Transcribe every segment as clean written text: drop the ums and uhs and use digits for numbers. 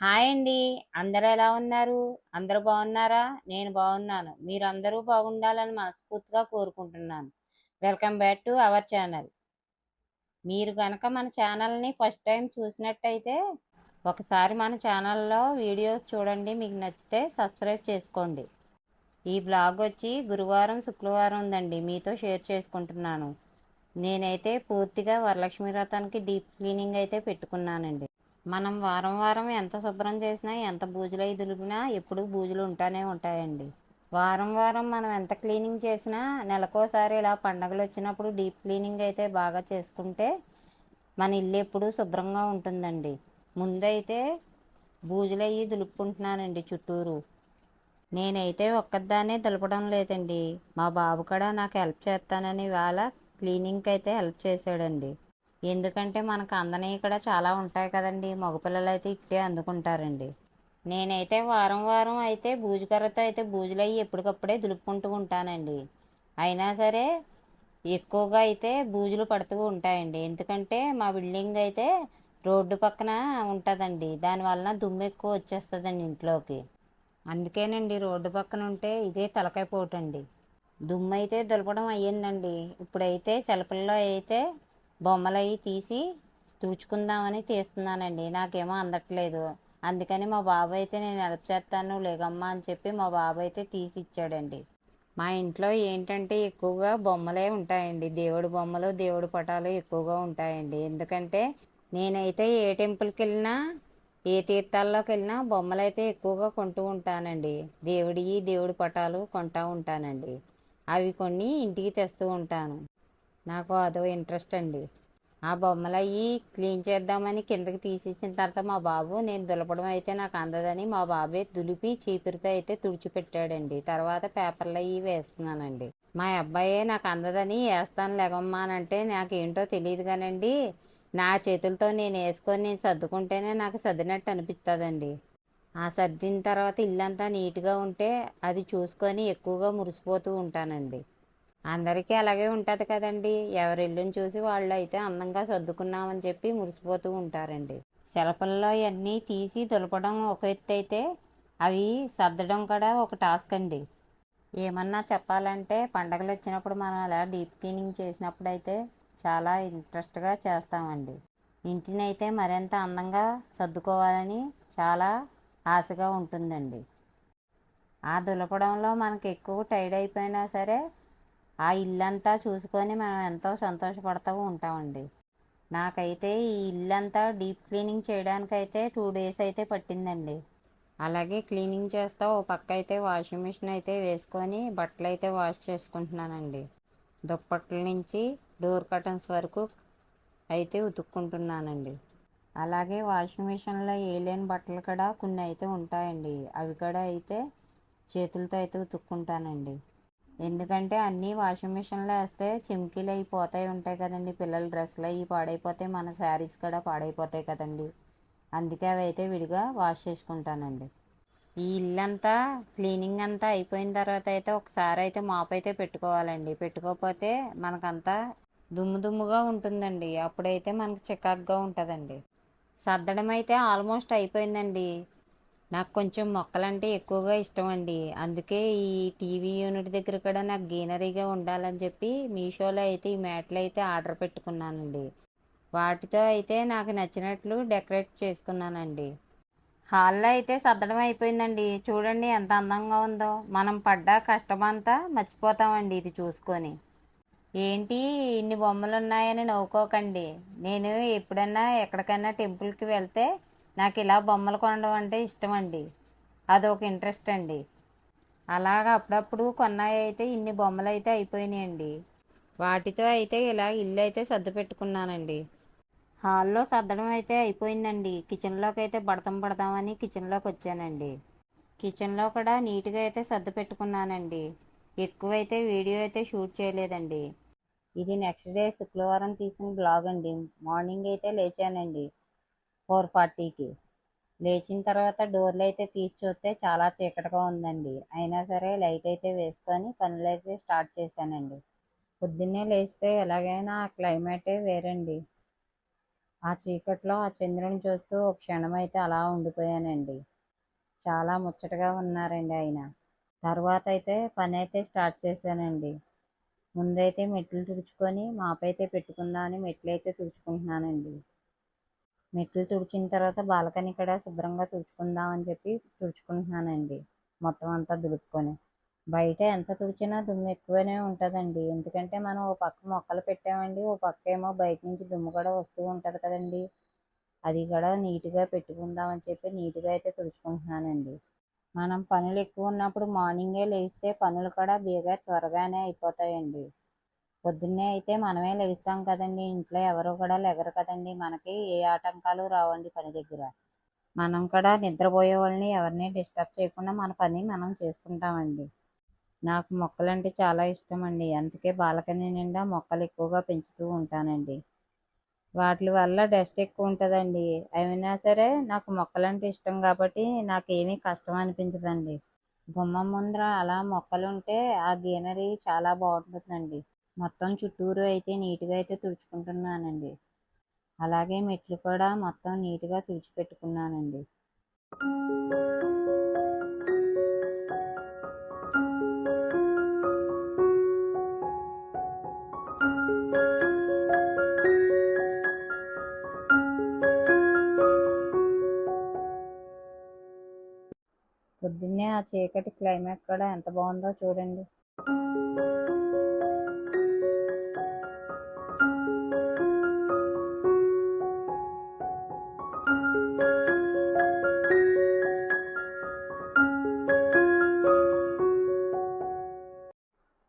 Hi అండి. అందరూ ఎలా ఉన్నారు? అందరూ బాగున్నారా? నేను బాగున్నాను. మీరందరూ బాగుండాలని మనస్ఫూర్తిగా కోరుకుంటున్నాను. Welcome back to our channel. మీరు గనక మన ఛానల్ని ఫస్ట్ టైం చూసినట్టయితే ఒకసారి మన ఛానల్లో వీడియోస్ చూడండి. మీకు నచ్చితే సబ్స్క్రైబ్ చేసుకోండి. ఈ బ్లాగ్ వచ్చి గురువారం శుక్రవారం ఉందండి, మీతో షేర్ చేసుకుంటున్నాను. నేనైతే పూర్తిగా వరలక్ష్మి వ్రతానికి డీప్ క్లీనింగ్ అయితే పెట్టుకున్నానండి. మనం వారం వారం ఎంత శుభ్రం చేసినా ఎంత బూజులై దులిపినా ఎప్పుడు బూజులు ఉంటానే ఉంటాయండి. వారం వారం మనం ఎంత క్లీనింగ్ చేసినా నెలకోసారి ఇలా పండగలు వచ్చినప్పుడు డీప్ క్లీనింగ్ అయితే బాగా చేసుకుంటే మన ఇల్లు ఎప్పుడు శుభ్రంగా ఉంటుందండి. ముందైతే బూజులయ్యి దులుపుకుంటున్నానండి చుట్టూరు. నేనైతే ఒక్కదాన్నే దులపడం లేదండి, మా బాబు కూడా నాకు హెల్ప్ చేస్తానని వాళ్ళ క్లీనింగ్కి అయితే హెల్ప్ చేశాడండి. ఎందుకంటే మనకు అందని ఇక్కడ చాలా ఉంటాయి కదండి, మగపిల్లలు అయితే ఇట్టే అందుకుంటారండి. నేనైతే వారం వారం అయితే బూజుకర్రతో అయితే బూజులయ్యి ఎప్పటికప్పుడే దులుపుకుంటూ ఉంటానండి. అయినా సరే ఎక్కువగా అయితే బూజులు పడుతూ ఉంటాయండి. ఎందుకంటే మా బిల్డింగ్ అయితే రోడ్డు పక్కన ఉంటుందండి, దానివలన దుమ్ము ఎక్కువ వచ్చేస్తుందండి ఇంట్లోకి. అందుకేనండి రోడ్డు పక్కన ఉంటే ఇదే తలకాయ పోటండి. దుమ్ము అయితే దులపడం అయ్యిందండి. ఇప్పుడైతే సెల్ఫల్లో అయితే బొమ్మలు అవి తీసి తుడుచుకుందామని తీస్తున్నానండి. నాకేమో అందట్లేదు. అందుకని మా బాబు అయితే నేను హెల్ప్ చేస్తాను లేగమ్మా అని చెప్పి మా బాబు అయితే తీసి ఇచ్చాడండి. మా ఇంట్లో ఏంటంటే ఎక్కువగా బొమ్మలే ఉంటాయండి, దేవుడి బొమ్మలు దేవుడి పటాలు ఎక్కువగా ఉంటాయండి. ఎందుకంటే నేనైతే ఏ టెంపుల్కి వెళ్ళినా ఏ తీర్థాల్లోకి వెళ్ళినా బొమ్మలు అయితే ఎక్కువగా కొంటూ ఉంటానండి. దేవుడి పటాలు కొంటూ ఉంటానండి. అవి కొన్ని ఇంటికి తెస్తూ ఉంటాను. నాకు అదో ఇంట్రెస్ట్ అండి. ఆ బొమ్మలు అవి క్లీన్ చేద్దామని కిందకి తీసిచ్చిన తర్వాత మా బాబు నేను దులపడం అయితే నాకు అందదని మా బాబే దులిపి చీపురితో అయితే తుడిచిపెట్టాడండి. తర్వాత పేపర్లు అవి వేస్తున్నానండి. మా అబ్బాయే నాకు అందదని వేస్తాను లేగమ్మా అని అంటే నాకేంటో తెలియదు కానండి, నా చేతులతో నేను వేసుకొని నేను సర్దుకుంటేనే నాకు సర్దినట్టు అనిపిస్తుందండి. ఆ సర్దిన తర్వాత ఇల్లంతా నీట్గా ఉంటే అది చూసుకొని ఎక్కువగా మురిసిపోతూ ఉంటానండి. అందరికీ అలాగే ఉంటుంది కదండి, ఎవరి ఇల్లుని చూసి వాళ్ళు అయితే అందంగా సర్దుకున్నామని చెప్పి మురిసిపోతూ ఉంటారండి. సెలవుల్లో అన్నీ తీసి దులపడం ఒక ఎత్తు అయితే అవి సర్దడం కూడా ఒక టాస్క్ అండి. ఏమన్నా చెప్పాలంటే పండగలు వచ్చినప్పుడు మనం అలా డీప్ క్లీనింగ్ చేసినప్పుడు అయితే చాలా ఇంట్రెస్ట్గా చేస్తామండి. ఇంటిని అయితే మరింత అందంగా సర్దుకోవాలని చాలా ఆశగా ఉంటుందండి. ఆ దులపడంలో మనకు ఎక్కువ టైర్డ్ అయిపోయినా సరే ఆ ఇల్లంతా చూసుకొని మనం ఎంతో సంతోషపడుతూ ఉంటామండి. నాకైతే ఈ ఇల్లంతా డీప్ క్లీనింగ్ చేయడానికైతే 2 days అయితే పట్టిందండి. అలాగే క్లీనింగ్ చేస్తా ఓ పక్క అయితే వాషింగ్ మిషన్ అయితే వేసుకొని బట్టలు అయితే వాష్ చేసుకుంటున్నానండి. దుప్పట్ల నుంచి డోర్ కర్టన్స్ వరకు అయితే ఉతుక్కుంటున్నానండి. అలాగే వాషింగ్ మిషన్లో వేయలేని బట్టలు కూడా కొన్ని అయితే ఉంటాయండి, అవి కూడా అయితే చేతులతో అయితే ఉతుక్కుంటానండి. ఎందుకంటే అన్నీ వాషింగ్ మిషన్లో వేస్తే చిమ్కీలు అవి పోతాయి ఉంటాయి కదండి, పిల్లల డ్రెస్సులు అవి పాడైపోతాయి, మన శారీస్ కూడా పాడైపోతాయి కదండి. అందుకే అవి అయితే విడిగా వాష్ చేసుకుంటానండి. ఈ ఇల్లంతా క్లీనింగ్ అంతా అయిపోయిన తర్వాత అయితే ఒకసారి అయితే మాప్ అయితే పెట్టుకోవాలండి. పెట్టుకోకపోతే మనకంతా దుమ్ము దుమ్ముగా ఉంటుందండి, అప్పుడైతే మనకు చికాకుగా ఉంటుందండి. సర్దడం అయితే ఆల్మోస్ట్ అయిపోయిందండి. నాకు కొంచెం మొక్కలంటే ఎక్కువగా ఇష్టం అండి. అందుకే ఈ టీవీ యూనిట్ దగ్గర కూడా నాకు గ్రీనరీగా ఉండాలని చెప్పి మీషోలో అయితే ఈ మ్యాట్లు అయితే ఆర్డర్ పెట్టుకున్నానండి. వాటితో అయితే నాకు నచ్చినట్లు డెకరేట్ చేసుకున్నానండి. హాల్లో అయితే సర్దడం అయిపోయిందండి. చూడండి ఎంత అందంగా ఉందో. మనం పడ్డ కష్టమంతా మర్చిపోతామండి ఇది చూసుకొని. ఏంటి ఇన్ని బొమ్మలు ఉన్నాయని నవ్వుకోకండి. నేను ఎప్పుడన్నా ఎక్కడికైనా టెంపుల్కి వెళ్తే నాకు ఇలా బొమ్మలు కొనడం అంటే ఇష్టం అండి. అదొక ఇంట్రెస్ట్ అండి. అలాగా అప్పుడప్పుడు కొన్నాయి అయితే ఇన్ని బొమ్మలు అయితే అయిపోయినాయండి. వాటితో అయితే ఇలా ఇల్లు అయితే సర్దు పెట్టుకున్నానండి. హాల్లో సర్దడం అయితే అయిపోయిందండి. కిచెన్లోకి అయితే పడదామని కిచెన్లోకి వచ్చానండి. కిచెన్లో కూడా నీట్గా అయితే సర్దు పెట్టుకున్నానండి. ఎక్కువైతే వీడియో అయితే షూట్ చేయలేదండి. ఇది నెక్స్ట్ డే శుక్రవారం తీసిన బ్లాగ్ అండి. మార్నింగ్ అయితే లేచానండి 4:40కి. లేచిన తర్వాత డోర్లు అయితే తీసి చూస్తే చాలా చీకటిగా ఉందండి. అయినా సరే లైట్ అయితే వేసుకొని పనులు అయితే స్టార్ట్ చేశానండి. పొద్దున్నే లేస్తే ఎలాగైనా ఆ క్లైమేటే వేరండి. ఆ చీకట్లో ఆ చంద్రుని చూస్తూ ఒక క్షణమైతే అలా ఉండిపోయానండి. చాలా ముచ్చటగా ఉన్నారండి ఆయన. తర్వాత అయితే పనైతే స్టార్ట్ చేశానండి. ముందైతే మెట్లు తుడుచుకొని మాపైతే పెట్టుకుందామని మెట్లయితే తుడుచుకుంటున్నానండి. మెట్లు తుడిచిన తర్వాత బాల్కనీ కూడా శుభ్రంగా తుడుచుకుందామని చెప్పి తుడుచుకుంటున్నానండి. మొత్తం అంతా దులుపుకొని. బయట ఎంత తుడిచినా దుమ్ము ఎక్కువనే ఉంటుందండి. ఎందుకంటే మనం ఓ పక్క మొక్కలు పెట్టామండి, ఓ పక్క ఏమో బయట నుంచి దుమ్ము కూడా వస్తూ ఉంటుంది కదండి. అది కూడా నీట్గా పెట్టుకుందామని చెప్పి నీట్గా అయితే తుడుచుకుంటున్నానండి. మనం పనులు ఎక్కువ ఉన్నప్పుడు మార్నింగే లేస్తే పనులు కూడా త్వరగానే అయిపోతాయండి. పొద్దున్నే అయితే మనమే లెగుస్తాం కదండి. ఇంట్లో ఎవరు కూడా లెగరు కదండి. మనకి ఏ ఆటంకాలు రావండి పని దగ్గర. మనం కూడా నిద్రపోయే వాళ్ళని ఎవరిని డిస్టర్బ్ చేయకుండా మన పని మనం చేసుకుంటామండి. నాకు మొక్కలంటే చాలా ఇష్టం అండి. అందుకే బాల్కనీ నిండా మొక్కలు ఎక్కువగా పెంచుతూ ఉంటానండి. వాటి వల్ల డస్ట్ ఎక్కువ ఉంటుందండి. అయినా సరే నాకు మొక్కలంటే ఇష్టం కాబట్టి నాకేమీ కష్టం అనిపించదండి. గుమ్మం ముందర అలా మొక్కలుంటే ఆ గ్రీనరీ చాలా బాగుంటుందండి. మొత్తం చుట్టూరు అయితే నీట్గా అయితే తుడుచుకుంటున్నానండి. అలాగే మెట్లు కూడా మొత్తం నీట్గా తుడిచిపెట్టుకున్నానండి. పొద్దున్నే ఆ చీకటి క్లైమేట్ కూడా ఎంత బాగుందో చూడండి.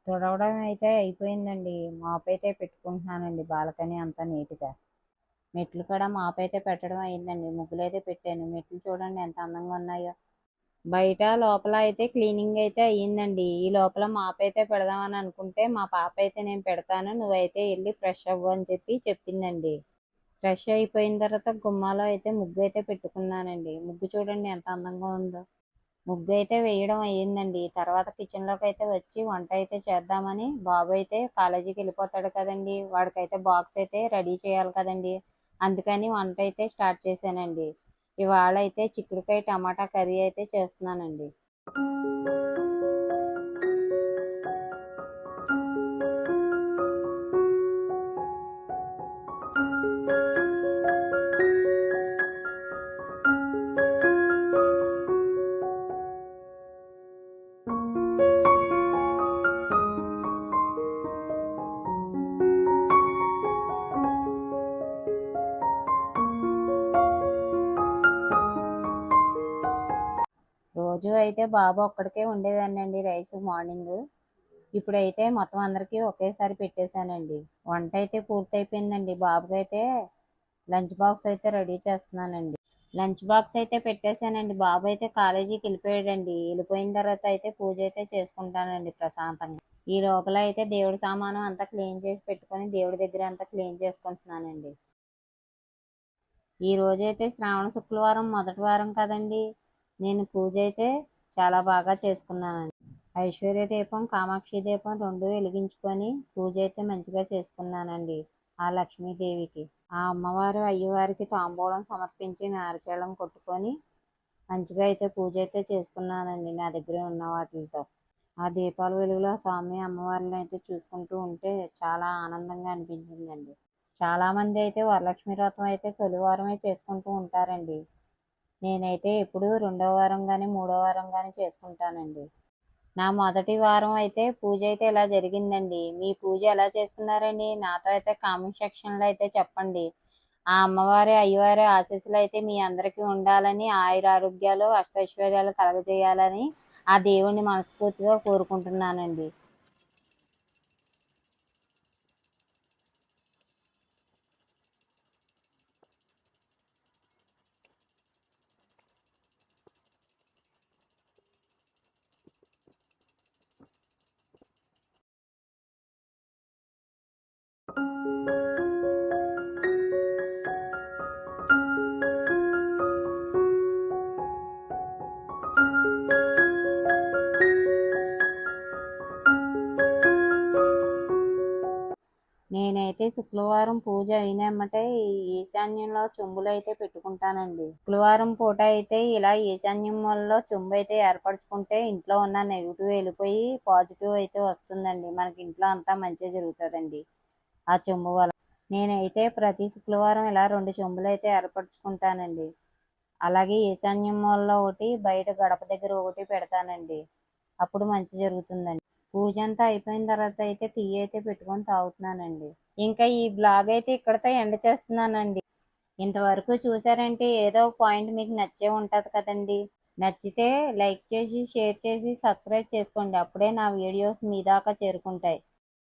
తుడవడం అయితే అయిపోయిందండి. మాపైతే పెట్టుకుంటున్నానండి బాల్కనీ అంతా నీట్గా. మెట్లు కూడా మాపైతే పెట్టడం అయిందండి. ముగ్గులైతే పెట్టాను. మెట్లు చూడండి ఎంత అందంగా ఉన్నాయో. బయట లోపల అయితే క్లీనింగ్ అయితే అయ్యిందండి. ఈ లోపల మాపైతే పెడదామని అనుకుంటే మా పాప అయితే నేను పెడతాను, నువ్వైతే వెళ్ళి ఫ్రెష్ అవ్వు అని చెప్పి చెప్పిందండి. ఫ్రెష్ అయిపోయిన తర్వాత గుమ్మాలో అయితే ముగ్గు అయితే పెట్టుకున్నానండి. ముగ్గు చూడండి ఎంత అందంగా ఉందో. ముగ్గు అయితే వేయడం అయ్యిందండి. తర్వాత కిచెన్లోకి అయితే వచ్చి వంట అయితే చేద్దామని, బాబు అయితే కాలేజీకి వెళ్ళిపోతాడు కదండి, వాడికైతే బాక్స్ అయితే రెడీ చేయాలి కదండి. అందుకని వంట అయితే స్టార్ట్ చేశానండి. ఇవాళ అయితే చిక్కుడుకాయ టమాటా కర్రీ అయితే చేస్తున్నానండి. రోజు అయితే బాబు ఒక్కడికే ఉండేదాన్నండి రైస్ మార్నింగ్. ఇప్పుడైతే మొత్తం అందరికీ ఒకేసారి పెట్టేశానండి. వంట అయితే పూర్తయిపోయిందండి. బాబుకైతే లంచ్ బాక్స్ అయితే రెడీ చేస్తున్నానండి. లంచ్ బాక్స్ అయితే పెట్టేశానండి. బాబు అయితే కాలేజీకి వెళ్ళిపోయాడండి. వెళ్ళిపోయిన తర్వాత అయితే పూజ అయితే చేసుకుంటానండి ప్రశాంతంగా. ఈ లోపల అయితే దేవుడి సామానం అంతా క్లీన్ చేసి పెట్టుకొని దేవుడి దగ్గర అంతా క్లీన్ చేసుకుంటున్నానండి. ఈ రోజైతే శ్రావణ శుక్రవారం మొదటి వారం కదండి. నేను పూజ అయితే చాలా బాగా చేసుకున్నానండి. ఐశ్వర్య దీపం, కామాక్షి దీపం రెండు వెలిగించుకొని పూజ అయితే మంచిగా చేసుకున్నానండి ఆ లక్ష్మీదేవికి. ఆ అమ్మవారు అయ్యవారికి తాంబూలం సమర్పించి నారికేళం కొట్టుకొని మంచిగా అయితే పూజ అయితే చేసుకున్నానండి నా దగ్గర ఉన్న వాటితో. ఆ దీపాల వెలుగులో స్వామి అమ్మవారిని అయితే చూసుకుంటూ ఉంటే చాలా ఆనందంగా అనిపించిందండి. చాలామంది అయితే వరలక్ష్మి వ్రతం అయితే తొలి వారమే చేసుకుంటూ ఉంటారండి. నేనైతే ఎప్పుడు రెండో వారం కానీ మూడో వారం కానీ చేసుకుంటానండి. నా మొదటి వారం అయితే పూజ అయితే ఇలా జరిగిందండి. మీ పూజ ఎలా చేసుకున్నారండి? నాతో అయితే కామెంట్ సెక్షన్లో అయితే చెప్పండి. ఆ అమ్మవారి అయ్యవారి ఆశీస్సులు అయితే మీ అందరికీ ఉండాలని, ఆయురారోగ్యాలు అష్టైశ్వర్యాలు కలగజేయాలని ఆ దేవుణ్ణి మనస్ఫూర్తిగా కోరుకుంటున్నానండి. ప్రతి శుక్రవారం పూజ అయినమ్మటే ఈ ఈశాన్యంలో చెంబులు అయితే పెట్టుకుంటానండి. శుక్రవారం పూట అయితే ఇలా ఈశాన్యంలో చెంబు అయితే ఏర్పరచుకుంటే ఇంట్లో ఉన్న నెగిటివ్ వెళ్ళిపోయి పాజిటివ్ అయితే వస్తుందండి. మనకి ఇంట్లో అంతా మంచిగా జరుగుతుందండి ఆ చెంబు వల్ల. నేనైతే ప్రతి శుక్రవారం ఇలా 2 చెంబులు అయితే ఏర్పరచుకుంటానండి. అలాగే ఈశాన్యం మూలలో ఒకటి, బయట గడప దగ్గర ఒకటి పెడతానండి. అప్పుడు మంచి జరుగుతుందండి. పూజ అంతా అయిపోయిన తర్వాత అయితే టీ అయితే పెట్టుకొని తాగుతున్నానండి. ఇంకా ఈ బ్లాగ్ అయితే ఇక్కడితో ఎండ్ చేస్తున్నానండి. ఇంతవరకు చూసారంటే ఏదో పాయింట్ మీకు నచ్చే ఉంటుంది కదండి. నచ్చితే లైక్ చేసి, షేర్ చేసి, సబ్స్క్రైబ్ చేసుకోండి. అప్పుడే నా వీడియోస్ మీ దాకా చేరుకుంటాయి.